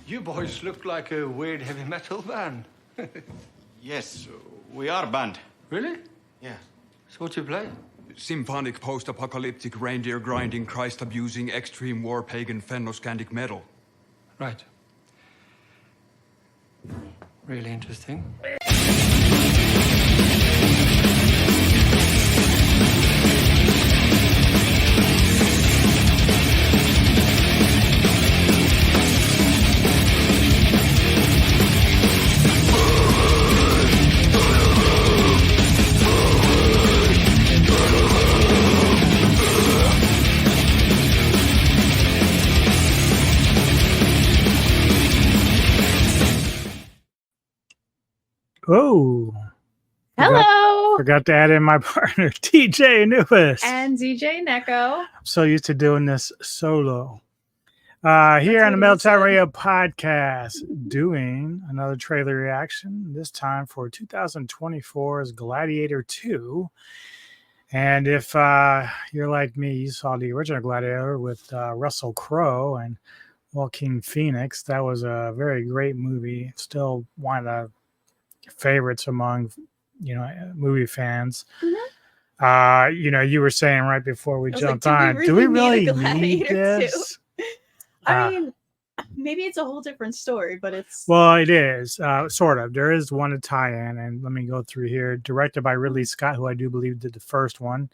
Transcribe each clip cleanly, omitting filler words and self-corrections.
You boys look like a weird heavy metal band. Yes, we are a band. Really? Yeah. So what you play? Symphonic post-apocalyptic reindeer grinding Christ abusing extreme war pagan Fennoscandic metal. Right. Really interesting. Oh, Hello. forgot to add in my partner, TJ Anubis. And DJ Neko. I'm so used to doing this solo. Here on the Meltdown Radio podcast, doing another trailer reaction, this time for 2024's Gladiator 2. And if you're like me, you saw the original Gladiator with Russell Crowe and Joaquin Phoenix. That was a very great movie. Still one of the favorites among movie fans. You were saying right before we jumped on, do we really need this? I mean, maybe it's a whole different story, but it's it is sort of. There is one to tie in, and let me go through here. Directed by Ridley Scott, who I do believe did the first one.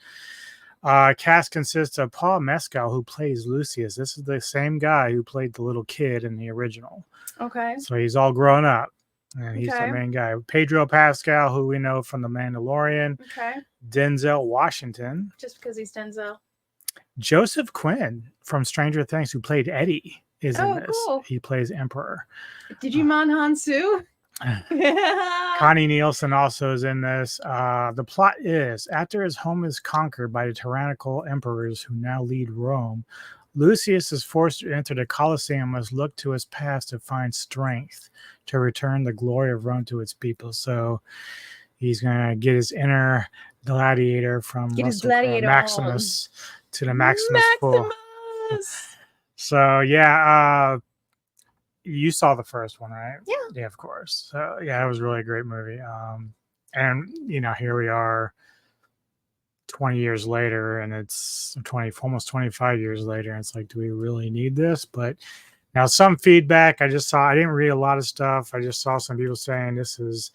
Cast consists of Paul Mescal, who plays Lucius. This is the same guy who played the little kid in the original. Okay. So he's all grown up. And he's the main guy. Pedro Pascal, who we know from The Mandalorian. Okay. Denzel Washington. Just because he's Denzel. Joseph Quinn from Stranger Things, who played Eddie, is in this. Cool. He plays Emperor. Digimon Hansu. Connie Nielsen also is in this. The plot is, after his home is conquered by the tyrannical emperors who now lead Rome, Lucius is forced to enter the Colosseum and must look to his past to find strength to return the glory of Rome to its people. So he's going to get his inner gladiator from Maximus to the Maximus Full. So, you saw the first one, right? Yeah. Yeah, of course. So, it was really a great movie. And, here we are 20 years later, and it's almost 25 years later, and it's like, do we really need this? But now some feedback I didn't read a lot of stuff. I just saw some people saying this is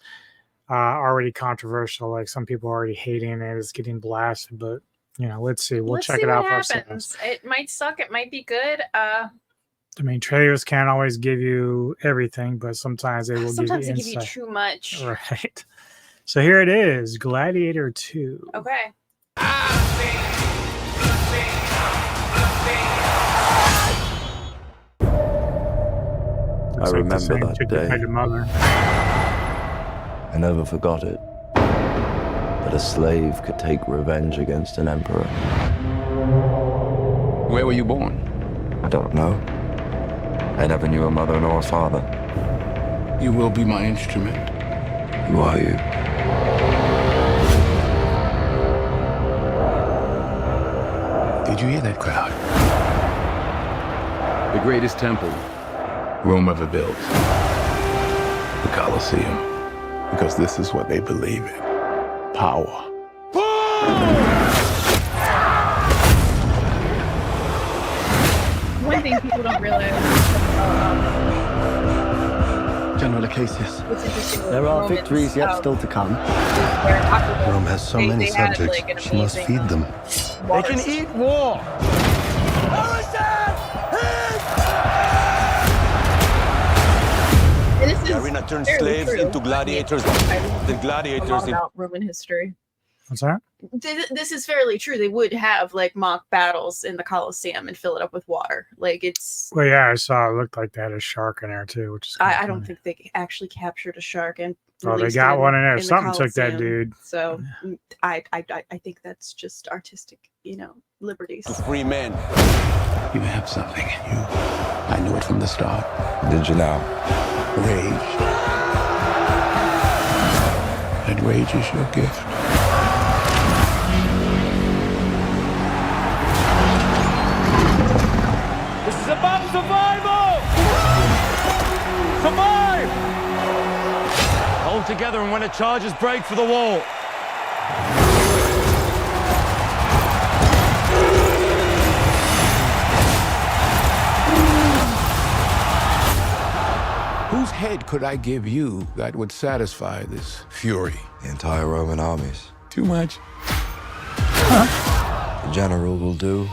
already controversial. Like some people are already hating it. It's getting blasted, but let's see. Let's check it out for ourselves. It might suck. It might be good. Trailers can't always give you everything, but sometimes they will sometimes give you they give you too much. Right. So here it is, Gladiator 2. Okay. I remember that day. I never forgot it. That a slave could take revenge against an emperor. Where were you born? I don't know. I never knew a mother nor a father. You will be my instrument. Who are you? Did you hear that crowd? The greatest temple Rome ever built. The Colosseum. Because this is what they believe in. Power. One thing people don't realize General Acacius. what's interesting with There are Romans, victories yet still to come. they're aqueducts. Rome has so many They had, subjects. like, an She must amazing, feed them. They can eat war. And this is The arena turns fairly slaves true. into gladiators. The gladiators A lot about Roman history. What's that? This is fairly true. They would have like mock battles in the Colosseum and fill it up with water. Like it's. Well, I saw it looked like they had a shark in there too, which is I don't think they actually captured a shark and. Oh, they released got it one in there. the Something took that Colosseum. dude. So I think that's just artistic, liberties. free men. You have something in you. I knew it from the start. Did you now? Rage. That rage is your gift. This is about survival! together, and when the charges break for the wall. Whose head could I give you that would satisfy this fury? The entire Roman armies. Too much? The general will do.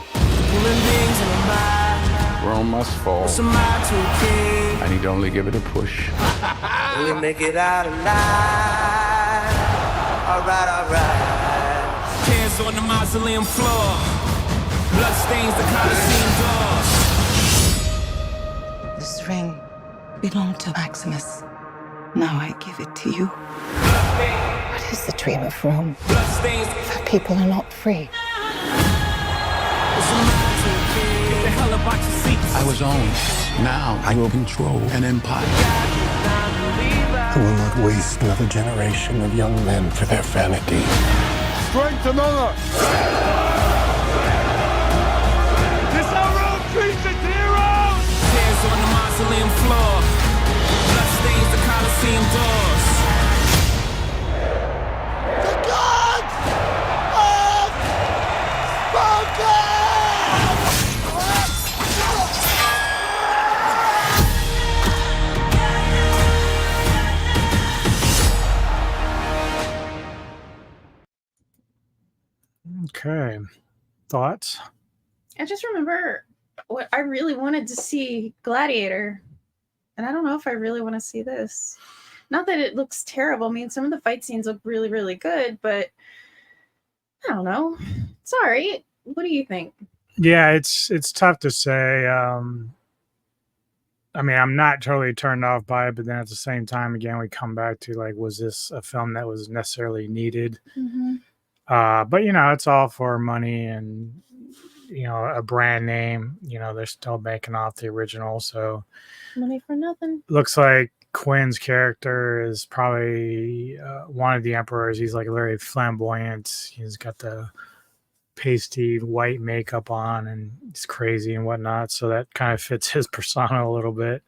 Rome must fall. I need only give it a push. We make it out alive. Alright. Hands on the mausoleum floor. Blood stains the Colosseum doors. This ring belonged to Maximus. Now I give it to you. What is the dream of Rome? If people are not free. I was owned. Now I will control an empire. I will not waste another generation of young men for their vanity. Strength among us! This our Rome treats its heroes! Hands on the mausoleum floor. Blood stains the Colosseum doors. The gods have spoken! Okay. Thoughts? I just remember what I really wanted to see Gladiator, and I don't know if I really want to see this. Not that it looks terrible. I mean, some of the fight scenes look really, really good, but I don't know. It's all right. What do you think? Yeah, it's tough to say. I mean, I'm not totally turned off by it, but then at the same time, again, we come back to like, was this a film that was necessarily needed? Mm-hmm. But you know, it's all for money and you know, a brand name. You know, they're still making off the original, so Money for nothing. looks like Quinn's character is probably one of the emperors. He's like very flamboyant. He's got the pasty white makeup on, and he's crazy and whatnot. So that kind of fits his persona a little bit.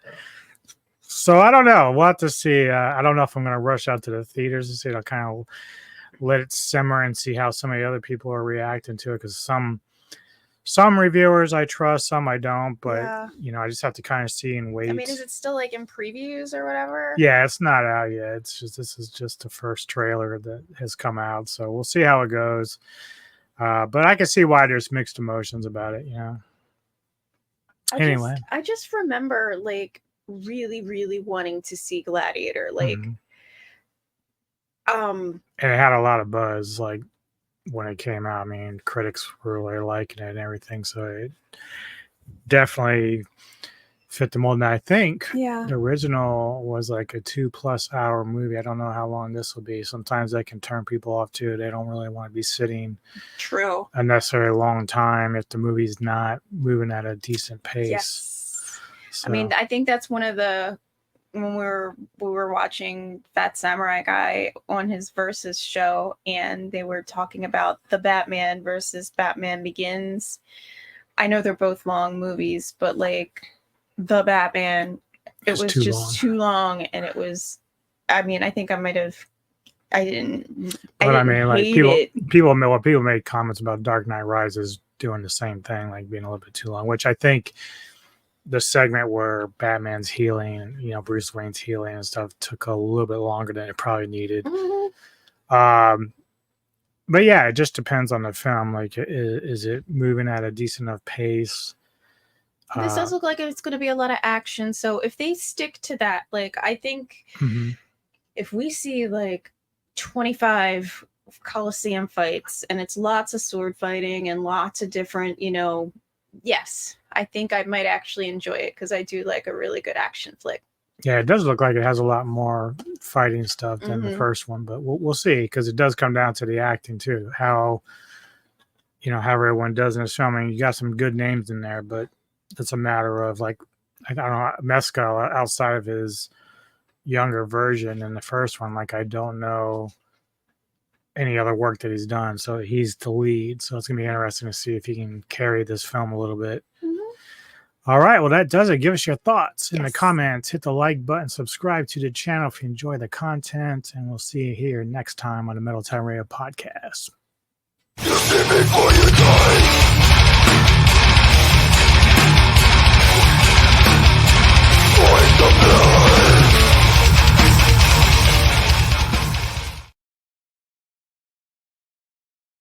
So I don't know. We'll have to see. I don't know if I'm going to rush out to the theaters to see it. I'll kind of let it simmer and see how some of the other people are reacting to it, because some reviewers I trust, some I don't, but Yeah. you know, I just have to kind of see and wait. I mean, is it still like in previews or whatever? Yeah, it's not out yet. It's just, this is just the first trailer that has come out, so we'll see how it goes. But I can see why there's mixed emotions about it. You know. Anyway. I just remember like really, really wanting to see Gladiator. Like, Mhm. And it had a lot of buzz, like when it came out. I mean, critics were really liking it and everything, so it definitely fit the mold. And I think yeah. the original was like a 2+ hour movie. I don't know how long this will be. Sometimes that can turn people off too. They don't really want to be sitting True. a necessarily long time if the movie's not moving at a decent pace. Yes. So, I mean, I think that's one of the when we were watching Fat Samurai Guy on his Versus show, and they were talking about the Batman versus Batman Begins. I know they're both long movies, but like the Batman, it was just too long, and it was. I mean, I think I might have. I didn't. But I mean, like hate people made comments about Dark Knight Rises doing the same thing, like being a little bit too long, which I think the segment where Batman's healing, you know, Bruce Wayne's healing and stuff took a little bit longer than it probably needed. Mm-hmm. But yeah, it just depends on the film. Like, is it moving at a decent enough pace? This does look like it's going to be a lot of action. So if they stick to that, like, I think if we see like 25 Coliseum fights and it's lots of sword fighting and lots of different, you know, yes, I think I might actually enjoy it because I do like a really good action flick. Yeah, it does look like it has a lot more fighting stuff than the first one, but we'll see, because it does come down to the acting too. How, you know, how everyone does in this film. I mean, you got some good names in there, but it's a matter of like, I don't know, Mescal outside of his younger version in the first one, like I don't know any other work that he's done. So he's the lead. So it's gonna be interesting to see if he can carry this film a little bit. All right, well, that does it. Give us your thoughts in the Yes. comments. Hit the like button. Subscribe to the channel if you enjoy the content. And we'll see you here next time on the Metal Time Radio podcast. Just a bit for you.